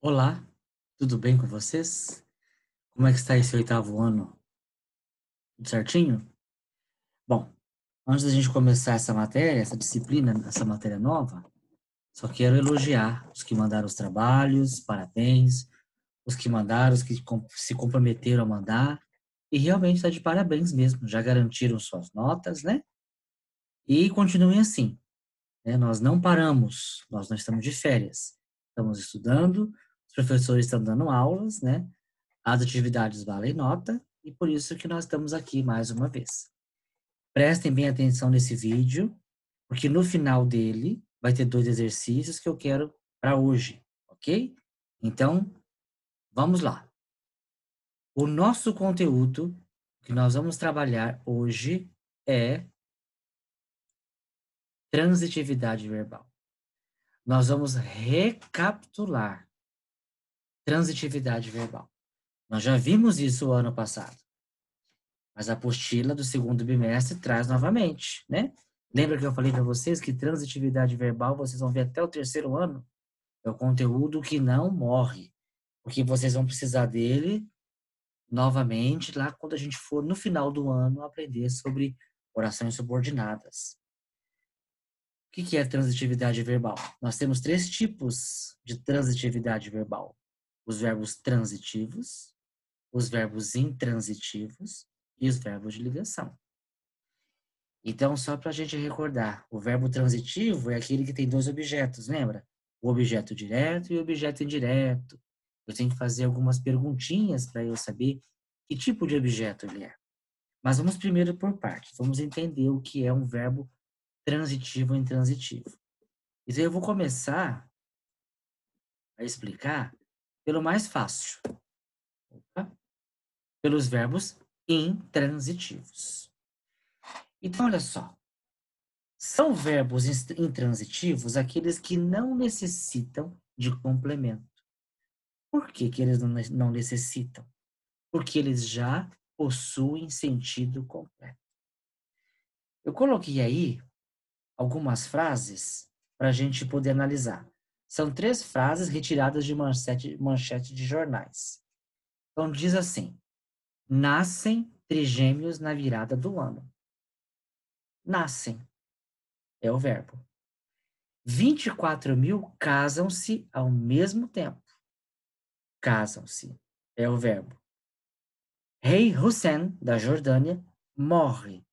Olá, tudo bem com vocês? Como é que está esse oitavo ano? Tudo certinho? Bom, antes da gente começar essa matéria, essa disciplina, essa matéria nova, só quero elogiar os que mandaram os trabalhos, parabéns, os que mandaram, os que se comprometeram a mandar, e realmente está de parabéns mesmo, já garantiram suas notas, né? E continuem assim, né? Nós não paramos, nós não estamos de férias, estamos estudando, os professores estão dando aulas, né? As atividades valem nota e por isso que nós estamos aqui mais uma vez. Prestem bem atenção nesse vídeo, porque no final dele vai ter dois exercícios que eu quero para hoje, ok? Então, vamos lá. O nosso conteúdo que nós vamos trabalhar hoje é transitividade verbal. Nós vamos recapitular transitividade verbal. Nós já vimos isso o ano passado. Mas a apostila do segundo bimestre traz novamente, né? Lembra que eu falei para vocês que transitividade verbal vocês vão ver até o terceiro ano? É o conteúdo que não morre, porque vocês vão precisar dele novamente lá quando a gente for no final do ano aprender sobre orações subordinadas. O que é transitividade verbal? Nós temos três tipos de transitividade verbal: os verbos transitivos, os verbos intransitivos e os verbos de ligação. Então, só para a gente recordar, o verbo transitivo é aquele que tem dois objetos, lembra? O objeto direto e o objeto indireto. Eu tenho que fazer algumas perguntinhas para eu saber que tipo de objeto ele é. Mas vamos primeiro por partes. Vamos entender o que é um verbo transitivo e intransitivo. Então, eu vou começar a explicar pelo mais fácil, tá? Pelos verbos intransitivos. Então, olha só. São verbos intransitivos aqueles que não necessitam de complemento. Por que que eles não necessitam? Porque eles já possuem sentido completo. Eu coloquei aí algumas frases para a gente poder analisar. São três frases retiradas de manchete de jornais. Então, diz assim: nascem trigêmeos na virada do ano. Nascem é o verbo. 24.000 casam-se ao mesmo tempo. Casam-se é o verbo. Rei Hussein, da Jordânia, morre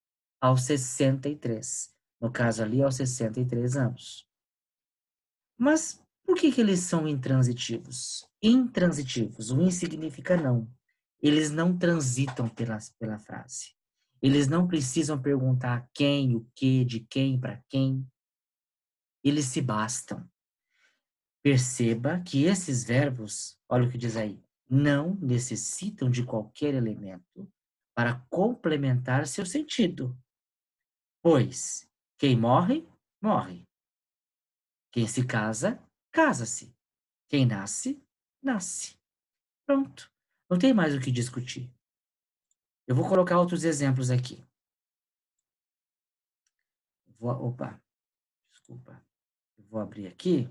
aos 63. No caso ali, aos 63 anos. Mas por que eles são intransitivos? Intransitivos, o in significa não. Eles não transitam pela frase. Eles não precisam perguntar quem, o que, de quem, para quem. Eles se bastam. Perceba que esses verbos, olha o que diz aí, não necessitam de qualquer elemento para complementar seu sentido. Pois quem morre, morre. Quem se casa, casa-se. Quem nasce, nasce. Pronto. Não tem mais o que discutir. Eu vou colocar outros exemplos aqui. Opa, desculpa. Eu vou abrir aqui.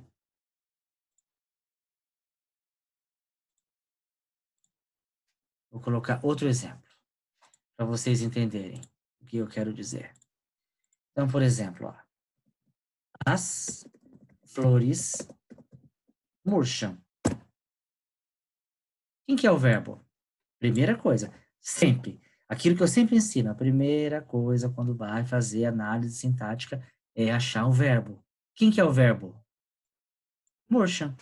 Vou colocar outro exemplo para vocês entenderem o que eu quero dizer. Então, por exemplo, ó, as flores murcham. Quem que é o verbo? Primeira coisa, sempre. Aquilo que eu sempre ensino, a primeira coisa quando vai fazer análise sintática é achar o verbo. Quem que é o verbo? Murcham.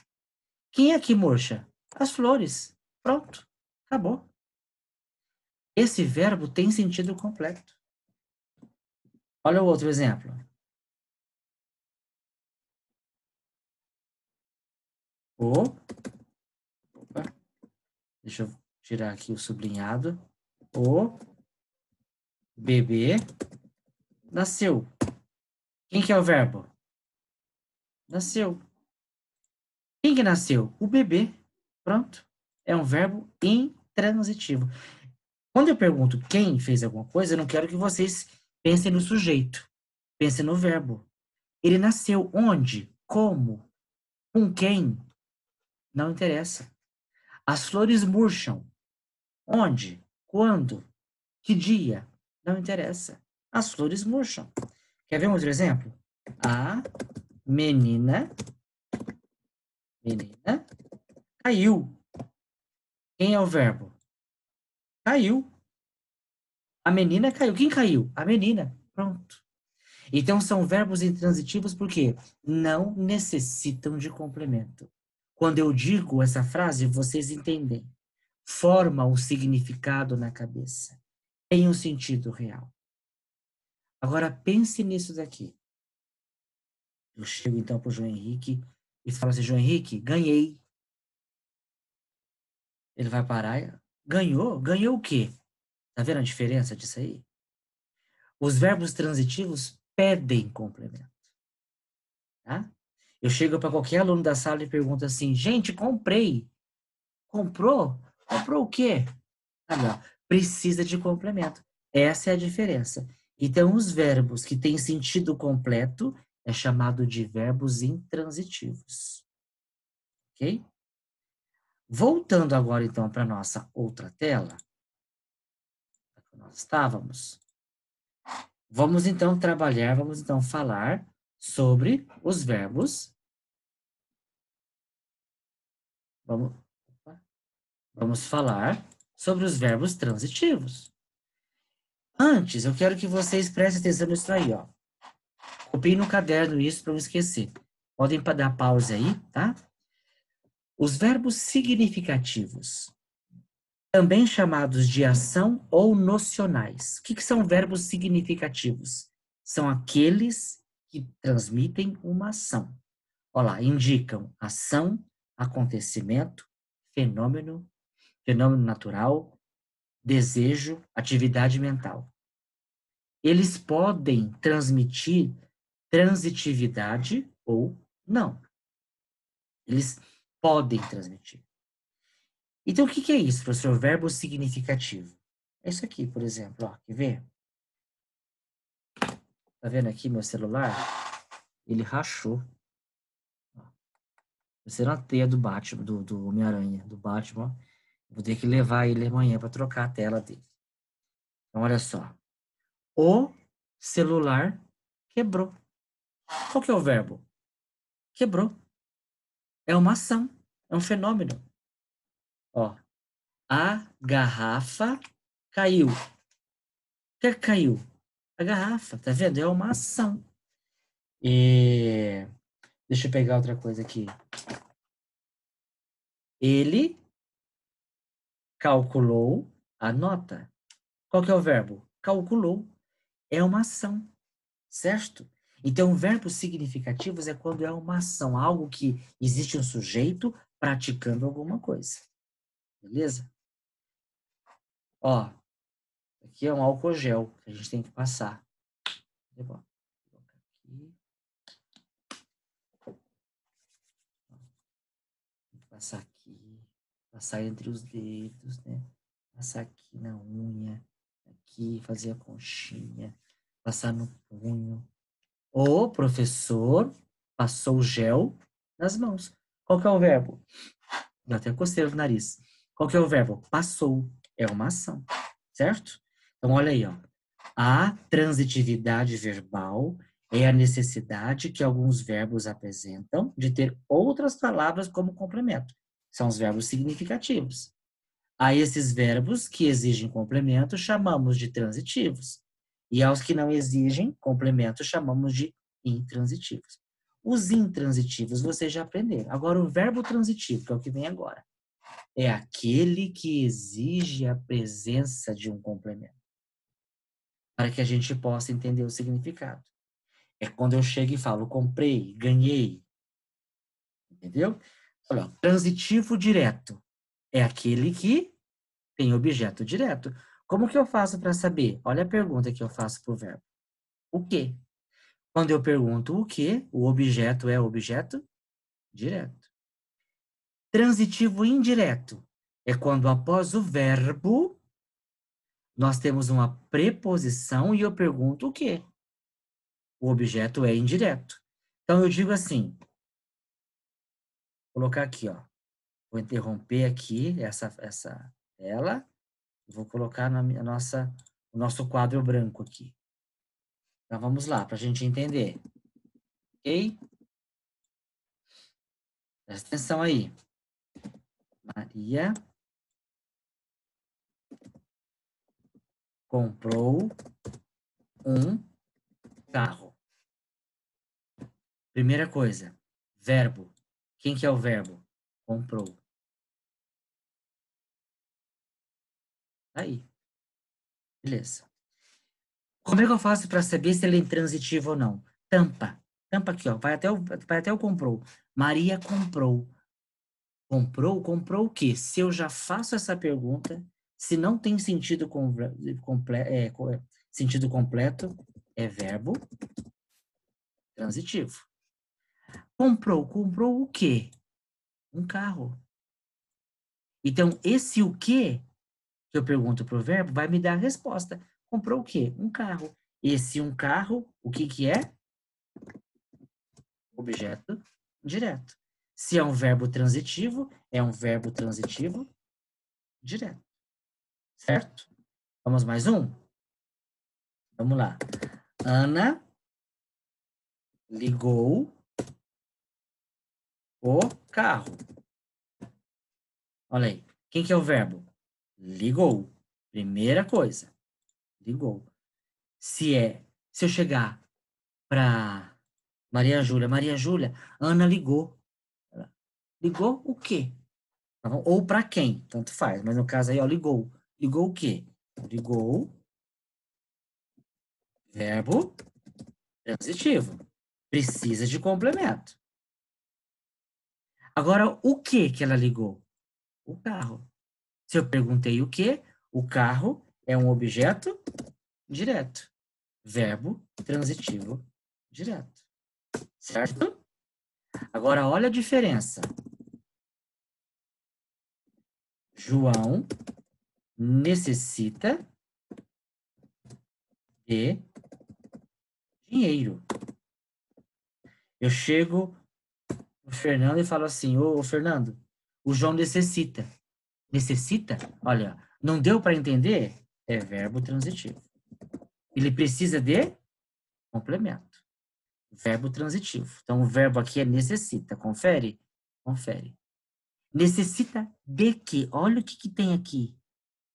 Quem é que murcha? As flores. Pronto. Acabou. Esse verbo tem sentido completo. Olha o outro exemplo. Opa, deixa eu tirar aqui o sublinhado. O bebê nasceu. Quem que é o verbo? Nasceu. Quem que nasceu? O bebê. Pronto. É um verbo intransitivo. Quando eu pergunto quem fez alguma coisa, eu não quero que vocês pensem no sujeito. Pensem no verbo. Ele nasceu onde? Como? Com quem? Não interessa. As flores murcham. Onde? Quando? Que dia? Não interessa. As flores murcham. Quer ver um outro exemplo? A menina caiu. Quem é o verbo? Caiu. A menina caiu. Quem caiu? A menina. Pronto. Então, são verbos intransitivos porque não necessitam de complemento. Quando eu digo essa frase, vocês entendem. Forma um significado na cabeça. Tem um sentido real. Agora, pense nisso daqui. Eu chego, então, para o João Henrique e falo assim, João Henrique, ganhei. Ele vai parar e... Ganhou? Ganhou o quê? Tá vendo a diferença disso aí? Os verbos transitivos pedem complemento. Tá? Eu chego para qualquer aluno da sala e pergunto assim, gente, comprei. Comprou? Comprou o quê? Ali, ó, precisa de complemento. Essa é a diferença. Então, os verbos que têm sentido completo é chamado de verbos intransitivos. Ok? Voltando agora, então, para a nossa outra tela, que nós estávamos, vamos, então, trabalhar, vamos, então, falar sobre os verbos. Vamos falar sobre os verbos transitivos. Antes, eu quero que vocês prestem atenção nisso aí, ó. Copiem no caderno isso para não esquecer. Podem dar pausa aí, tá? Os verbos significativos, também chamados de ação ou nocionais. O que são verbos significativos? São aqueles que transmitem uma ação. Olha lá, indicam ação, acontecimento, fenômeno natural, desejo, atividade mental. Eles podem transmitir transitividade ou não. Eles podem transmitir. Então, o que é isso, professor? Verbo significativo. É isso aqui, por exemplo. Ó, quer ver? Tá vendo aqui meu celular? Ele rachou. Você na teia do Batman, do Homem-Aranha, do Batman. Vou ter que levar ele amanhã para trocar a tela dele. Então, olha só. O celular quebrou. Qual que é o verbo? Quebrou. É uma ação. É um fenômeno. Ó, a garrafa caiu. O que caiu? A garrafa, tá vendo? É uma ação. E deixa eu pegar outra coisa aqui. Ele calculou a nota. Qual que é o verbo? Calculou. É uma ação, certo? Então, verbos significativos é quando é uma ação, algo que existe um sujeito praticando alguma coisa. Beleza? Ó, aqui é um álcool gel que a gente tem que passar. Vou colocar aqui. Passar aqui, passar entre os dedos, né? Passar aqui na unha, aqui, fazer a conchinha, passar no punho. O professor passou o gel nas mãos. Qual que é o verbo? Dá até coceira no nariz. Qual que é o verbo? Passou. É uma ação, certo? Então, olha aí, ó. A transitividade verbal é a necessidade que alguns verbos apresentam de ter outras palavras como complemento. São os verbos significativos. A esses verbos que exigem complemento chamamos de transitivos. E aos que não exigem complemento chamamos de intransitivos. Os intransitivos vocês já aprenderam. Agora, o verbo transitivo, que é o que vem agora, é aquele que exige a presença de um complemento, para que a gente possa entender o significado. É quando eu chego e falo, comprei, ganhei. Entendeu? Olha, transitivo direto é aquele que tem objeto direto. Como que eu faço para saber? Olha a pergunta que eu faço para o verbo. O quê? Quando eu pergunto o quê, o objeto é objeto direto. Transitivo indireto é quando após o verbo nós temos uma preposição e eu pergunto o quê? O objeto é indireto. Então eu digo assim, vou colocar aqui, ó. Vou interromper aqui essa tela. Vou colocar o nosso quadro branco aqui. Então, vamos lá, para a gente entender. Ok? Presta atenção aí. Maria comprou um carro. Primeira coisa, verbo. Quem que é o verbo? Comprou. Aí. Beleza. Como é que eu faço para saber se ele é intransitivo ou não? Tampa. Tampa aqui, ó. Vai até o comprou. Maria comprou. Comprou o quê? Se eu já faço essa pergunta, se não tem sentido, sentido completo, é verbo transitivo. Comprou o quê? Um carro. Então, esse o quê que eu pergunto para o verbo vai me dar a resposta. Comprou o quê? Um carro. Esse um carro, o que que é? Objeto direto. Se é um verbo transitivo, é um verbo transitivo direto. Certo? Vamos mais um? Vamos lá. Ana ligou o carro. Olha aí. Quem que é o verbo? Ligou. Primeira coisa. Ligou. Se eu chegar para Maria Júlia, Ana ligou. Ligou o quê? Ou para quem? Tanto faz. Mas no caso aí, ó, ligou. Ligou o quê? Ligou verbo transitivo. Precisa de complemento. Agora, o que ela ligou? O carro. Se eu perguntei o que, o carro é um objeto direto. Verbo transitivo direto. Certo? Agora, olha a diferença. João necessita de dinheiro. Eu chego no Fernando e falo assim, ô Fernando, o João necessita. Necessita? Olha, não deu para entender? É verbo transitivo. Ele precisa de complemento. Verbo transitivo. Então, o verbo aqui é necessita. Confere? Confere. Necessita de quê? Olha o que tem aqui.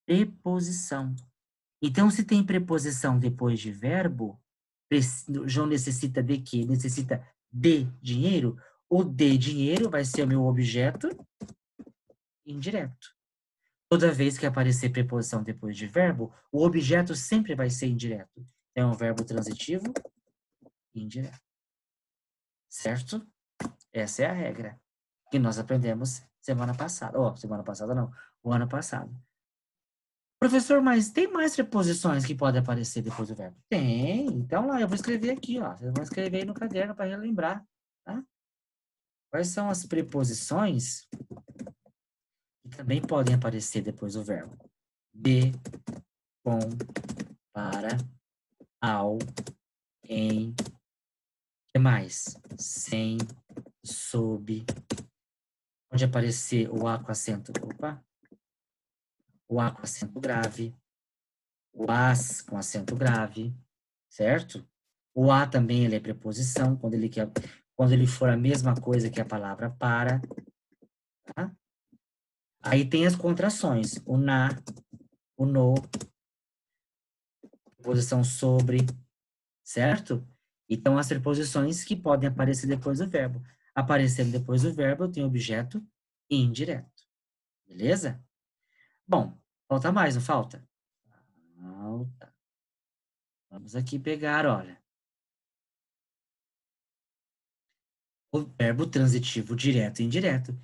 Preposição. Então, se tem preposição depois de verbo, João necessita de quê? Necessita de dinheiro. O de dinheiro vai ser o meu objeto indireto. Toda vez que aparecer preposição depois de verbo, o objeto sempre vai ser indireto. É um verbo transitivo indireto. Certo? Essa é a regra que nós aprendemos semana passada. Semana passada não, o ano passado. Professor, mas tem mais preposições que podem aparecer depois do verbo? Tem. Então lá, eu vou escrever aqui, ó. Vocês vão escrever aí no caderno para relembrar, tá? Quais são as preposições que também podem aparecer depois do verbo? De, com, para, ao, em, que mais? Sem, sob. Pode aparecer o A com acento, o A com acento grave, o AS com acento grave, certo? O A também ele é preposição, quando ele for a mesma coisa que a palavra para, tá? Aí tem as contrações, o na, o no, preposição sobre, certo? Então, as preposições que podem aparecer depois do verbo. Aparecendo depois do verbo, eu tenho objeto indireto. Beleza? Bom, falta mais, não falta? Falta. Vamos aqui pegar, olha. O verbo transitivo direto e indireto.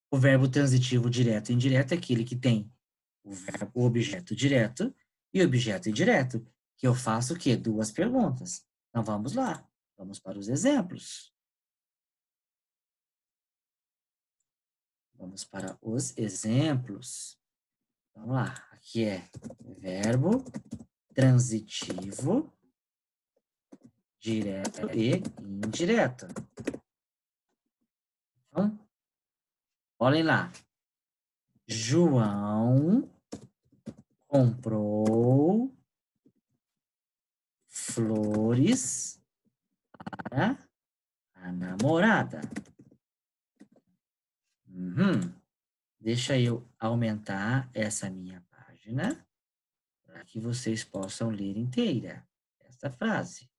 O verbo transitivo direto e indireto é aquele que tem o objeto direto e o objeto indireto, que eu faço o quê? Duas perguntas. Então, vamos lá. Vamos para os exemplos. Vamos para os exemplos. Vamos lá. Aqui é verbo transitivo direto e indireto. Então, Olhem lá. João comprou flores para a namorada. Deixa eu aumentar essa minha página para que vocês possam ler inteira essa frase.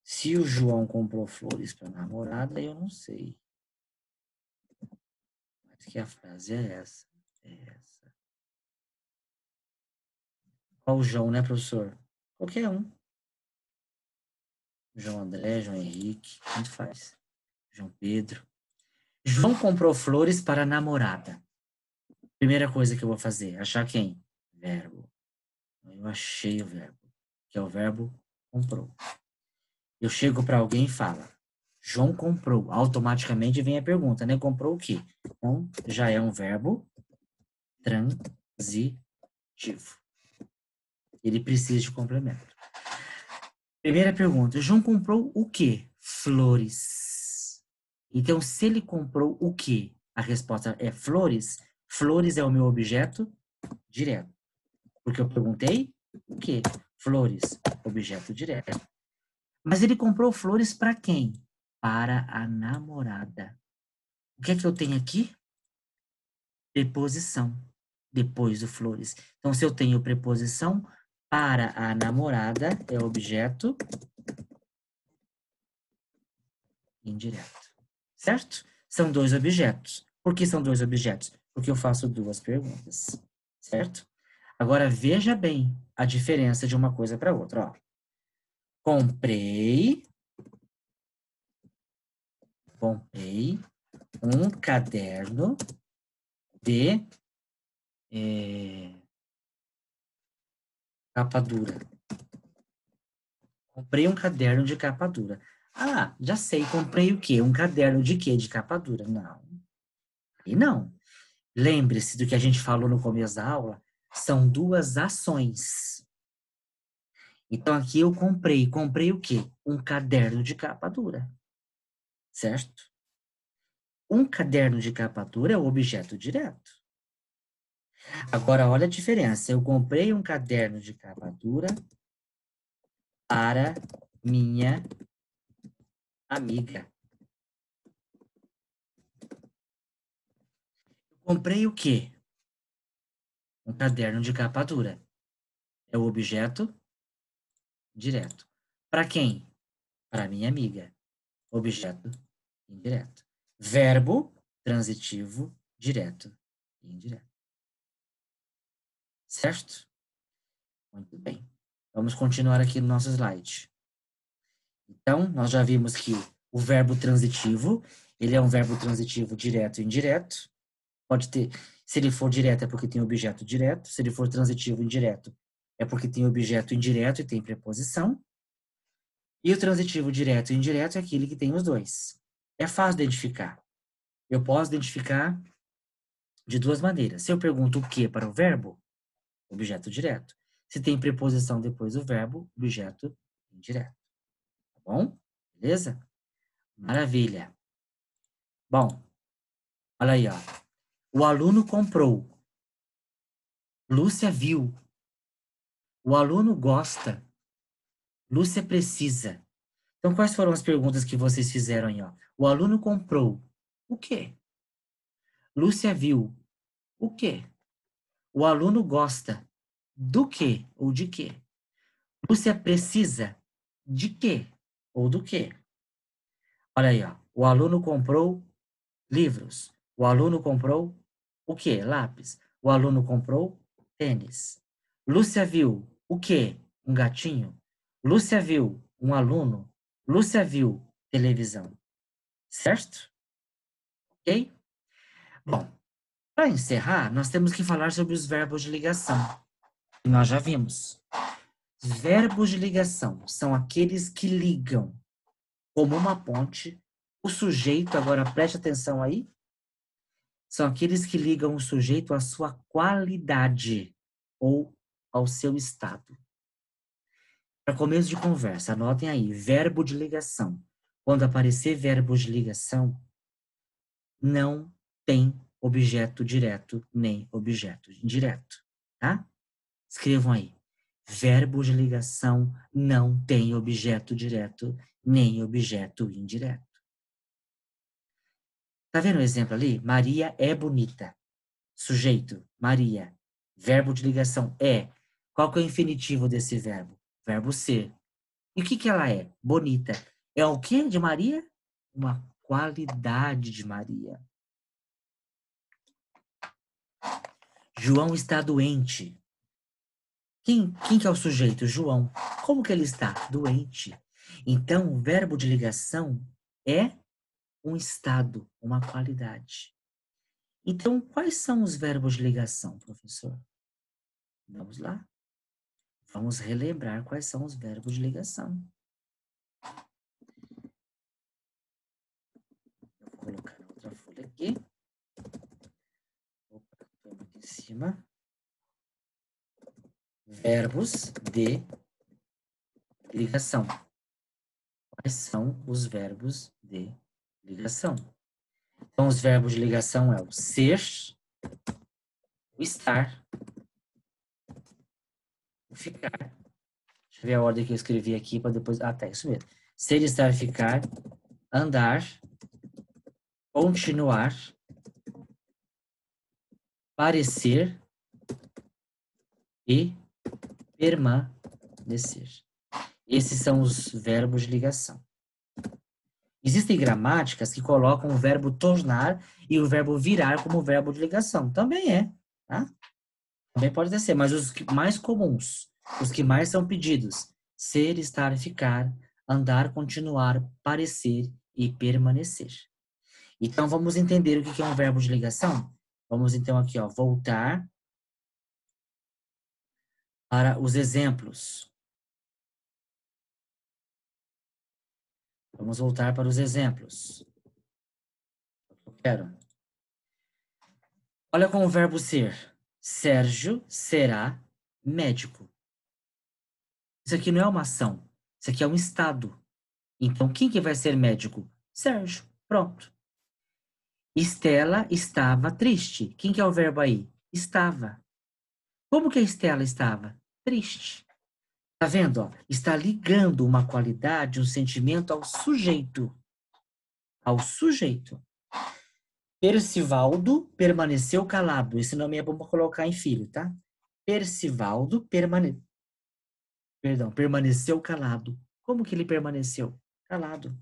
Se o João comprou flores para a namorada, eu não sei. Mas que a frase é essa. É essa. Qual o João, né, professor? Qualquer um. João André, João Henrique, tanto faz. João Pedro. João comprou flores para a namorada. Primeira coisa que eu vou fazer, achar quem? Verbo. Eu achei o verbo, que é o verbo comprou. Eu chego para alguém e falo, João comprou. Automaticamente vem a pergunta, né? Comprou o quê? Então, já é um verbo transitivo. Ele precisa de complemento. Primeira pergunta, João comprou o quê? Flores. Então, se ele comprou o quê? A resposta é flores. Flores é o meu objeto direto. Porque eu perguntei o quê? Flores, objeto direto. Mas ele comprou flores para quem? Para a namorada. O que é que eu tenho aqui? Preposição. Depois do flores. Então, se eu tenho preposição para a namorada, é objeto indireto. Certo? São dois objetos. Por que são dois objetos? Porque eu faço duas perguntas. Certo? Agora, veja bem a diferença de uma coisa para outra. Ó. Comprei um caderno de capa dura. Comprei um caderno de capa dura. Ah, já sei, comprei o quê? Um caderno de quê? De capa dura. Não. E não. Lembre-se do que a gente falou no começo da aula. São duas ações. Então, aqui eu comprei. Comprei o quê? Um caderno de capa dura. Certo? Um caderno de capa dura é o objeto direto. Agora, olha a diferença. Eu comprei um caderno de capa dura para minha amiga. Comprei o quê? Um caderno de capa dura. É o objeto direto. Para quem? Para minha amiga. Objeto indireto. Verbo transitivo direto e indireto. Certo? Muito bem. Vamos continuar aqui no nosso slide. Então, nós já vimos que o verbo transitivo, ele é um verbo transitivo direto e indireto. Pode ter, se ele for direto é porque tem objeto direto, se ele for transitivo indireto é porque tem objeto indireto e tem preposição. E o transitivo direto e indireto é aquele que tem os dois. É fácil identificar. Eu posso identificar de duas maneiras. Se eu pergunto o que para o verbo, objeto direto. Se tem preposição depois do verbo, objeto indireto. Tá bom? Beleza? Maravilha. Bom, olha aí, ó. O aluno comprou. Lúcia viu. O aluno gosta. Lúcia precisa. Então, quais foram as perguntas que vocês fizeram aí, ó? O aluno comprou. O quê? Lúcia viu. O quê? O aluno gosta. Do quê ou de quê? Lúcia precisa de quê ou do quê? Olha aí, ó. O aluno comprou livros. O aluno comprou o quê? Lápis. O aluno comprou tênis. Lúcia viu o quê? Um gatinho. Lúcia viu um aluno. Lúcia viu televisão. Certo? Ok? Bom, para encerrar, nós temos que falar sobre os verbos de ligação. Que nós já vimos. Verbos de ligação são aqueles que ligam como uma ponte o sujeito, agora preste atenção aí, são aqueles que ligam o sujeito à sua qualidade ou ao seu estado. Para começo de conversa, anotem aí, verbo de ligação. Quando aparecer verbos de ligação, não tem objeto direto, nem objeto indireto, tá? Escrevam aí. Verbo de ligação não tem objeto direto, nem objeto indireto. Tá vendo o exemplo ali? Maria é bonita. Sujeito, Maria. Verbo de ligação é. Qual que é o infinitivo desse verbo? Verbo ser. E o que que ela é? Bonita. É o que de Maria? Uma qualidade de Maria. João está doente. Quem que é o sujeito? João. Como que ele está? Doente. Então, o verbo de ligação é um estado, uma qualidade. Então, quais são os verbos de ligação, professor? Vamos lá? Vamos relembrar quais são os verbos de ligação. Eu vou colocar outra folha aqui. Opa, foi muito em cima. Verbos de ligação. Quais são os verbos de ligação? Então, os verbos de ligação é o ser, o estar, o ficar. Deixa eu ver a ordem que eu escrevi aqui para depois... Ah, tá, isso mesmo. Ser, estar, ficar, andar, continuar, parecer e permanecer. Esses são os verbos de ligação. Existem gramáticas que colocam o verbo tornar e o verbo virar como verbo de ligação. Também é, tá? Também pode ser, mas os mais comuns, os que mais são pedidos, ser, estar, ficar, andar, continuar, parecer e permanecer. Então, vamos entender o que é um verbo de ligação? Vamos, então, aqui, ó, voltar para os exemplos. Vamos voltar para os exemplos. Eu quero. Olha com o verbo ser. Sérgio será médico. Isso aqui não é uma ação. Isso aqui é um estado. Então, quem que vai ser médico? Sérgio. Pronto. Estela estava triste. Quem que é o verbo aí? Estava. Como que a Estela estava? Triste. Tá vendo? Ó? Está ligando uma qualidade, um sentimento ao sujeito. Ao sujeito. Percivaldo permaneceu calado. Esse nome é bom para colocar em filho, tá? Percivaldo permaneceu calado. Como que ele permaneceu? Calado.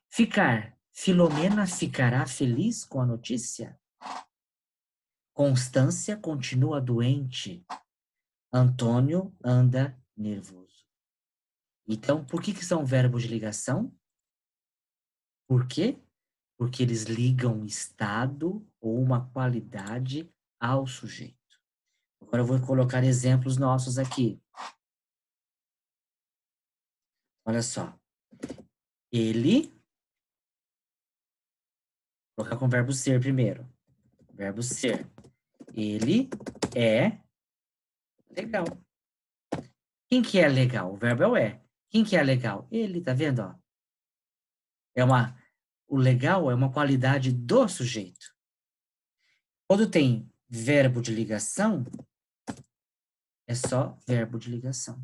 Ficar. Filomena ficará feliz com a notícia? Constância continua doente. Antônio anda nervoso. Então, por que são verbos de ligação? Por quê? Porque eles ligam um estado ou uma qualidade ao sujeito. Agora eu vou colocar exemplos nossos aqui. Olha só. Ele, vou colocar com o verbo ser primeiro. Verbo ser. Ele é legal. Quem que é legal? O verbo é o é. Quem que é legal? Ele, tá vendo? Ó? O legal é uma qualidade do sujeito. Quando tem verbo de ligação, é só verbo de ligação.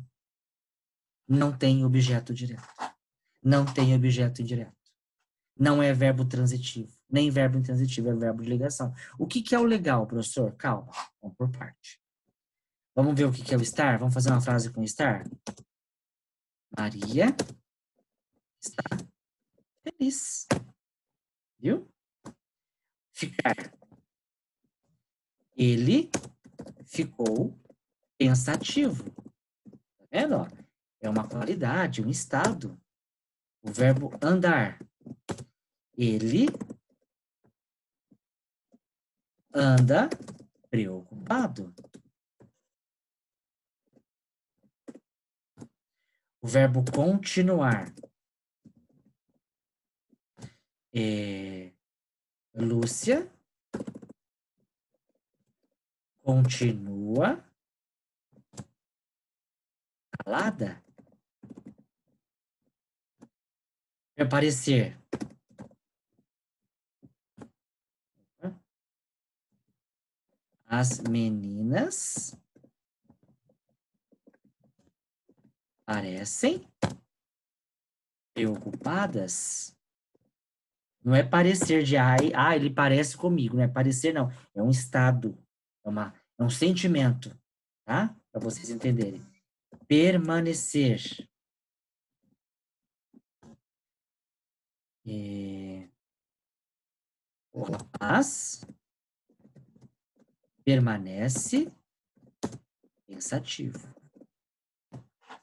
Não tem objeto direto. Não tem objeto indireto. Não é verbo transitivo. Nem verbo intransitivo, é verbo de ligação. O que é o legal, professor? Calma, vamos por parte. Vamos ver o que é o estar? Vamos fazer uma frase com estar? Maria está feliz. Viu? Ficar. Ele ficou pensativo. Tá vendo? Ó? É uma qualidade, um estado. O verbo andar. Ele anda preocupado. O verbo continuar. Lúcia continua calada. Aparecer. As meninas parecem preocupadas. Não é parecer de ai, ele parece comigo. Não é parecer, não. É um estado. É um sentimento. Tá? Para vocês entenderem. Permanecer. O rapaz permanece pensativo.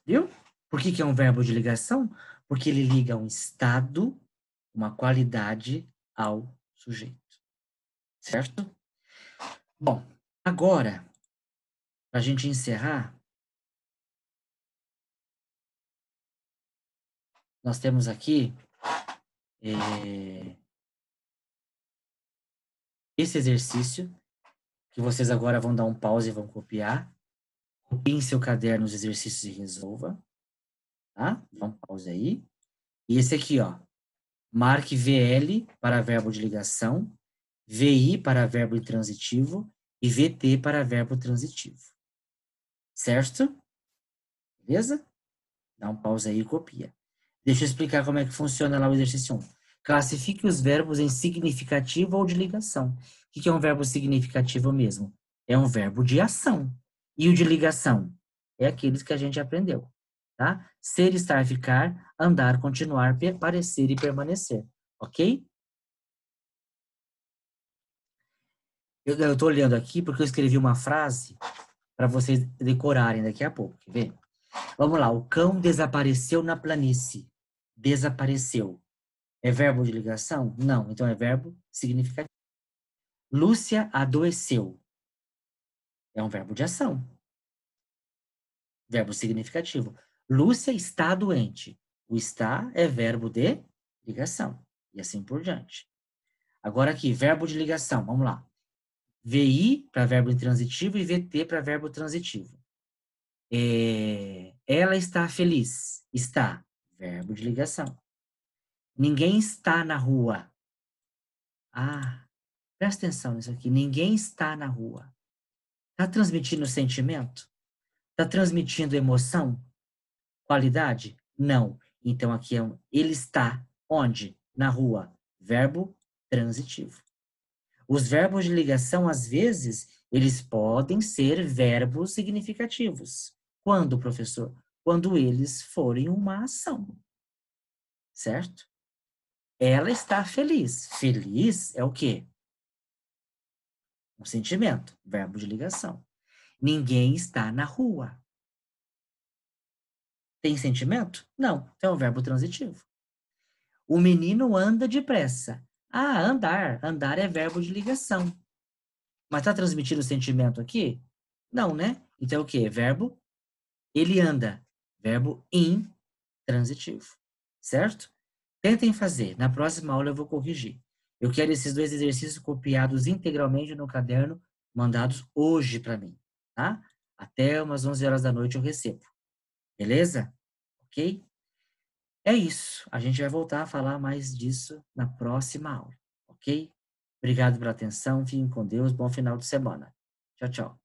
Viu? Por que é um verbo de ligação? Porque ele liga um estado, uma qualidade ao sujeito. Certo? Bom, agora, para a gente encerrar, nós temos aqui esse exercício, que vocês agora vão dar um pause e vão copiar. Copie em seu caderno os exercícios e resolva. Tá? Dá um pause aí. E esse aqui, ó. Marque VL para verbo de ligação, VI para verbo intransitivo e VT para verbo transitivo. Certo? Beleza? Dá um pause aí e copia. Deixa eu explicar como é que funciona lá o exercício 1. Classifique os verbos em significativo ou de ligação. O que é um verbo significativo mesmo? É um verbo de ação. E o de ligação? É aqueles que a gente aprendeu. Tá? Ser, estar, ficar, andar, continuar, parecer e permanecer. Ok? Eu estou olhando aqui porque eu escrevi uma frase para vocês decorarem daqui a pouco. Quer ver? Vamos lá. O cão desapareceu na planície. Desapareceu. É verbo de ligação? Não. Então é verbo significativo. Lúcia adoeceu. É um verbo de ação. Verbo significativo. Lúcia está doente. O está é verbo de ligação. E assim por diante. Agora aqui, verbo de ligação. Vamos lá. VI para verbo intransitivo e VT para verbo transitivo. Ela está feliz. Está. Verbo de ligação. Ninguém está na rua. Presta atenção nisso aqui. Ninguém está na rua. Está transmitindo sentimento? Está transmitindo emoção? Qualidade? Não. Então aqui é ele está onde? Na rua. Verbo transitivo. Os verbos de ligação, às vezes, eles podem ser verbos significativos. Quando, professor? Quando eles forem uma ação. Certo? Ela está feliz. Feliz é o quê? Um sentimento. Verbo de ligação. Ninguém está na rua. Tem sentimento? Não. Então é um verbo transitivo. O menino anda depressa. Andar. Andar é verbo de ligação. Mas está transmitindo sentimento aqui? Não, né? Então é o quê? Verbo ele anda. Verbo intransitivo. Certo? Tentem fazer. Na próxima aula eu vou corrigir. Eu quero esses dois exercícios copiados integralmente no caderno, mandados hoje para mim. Tá? Até umas 11 horas da noite eu recebo. Beleza? Ok? É isso. A gente vai voltar a falar mais disso na próxima aula. Ok? Obrigado pela atenção. Fiquem com Deus. Bom final de semana. Tchau, tchau.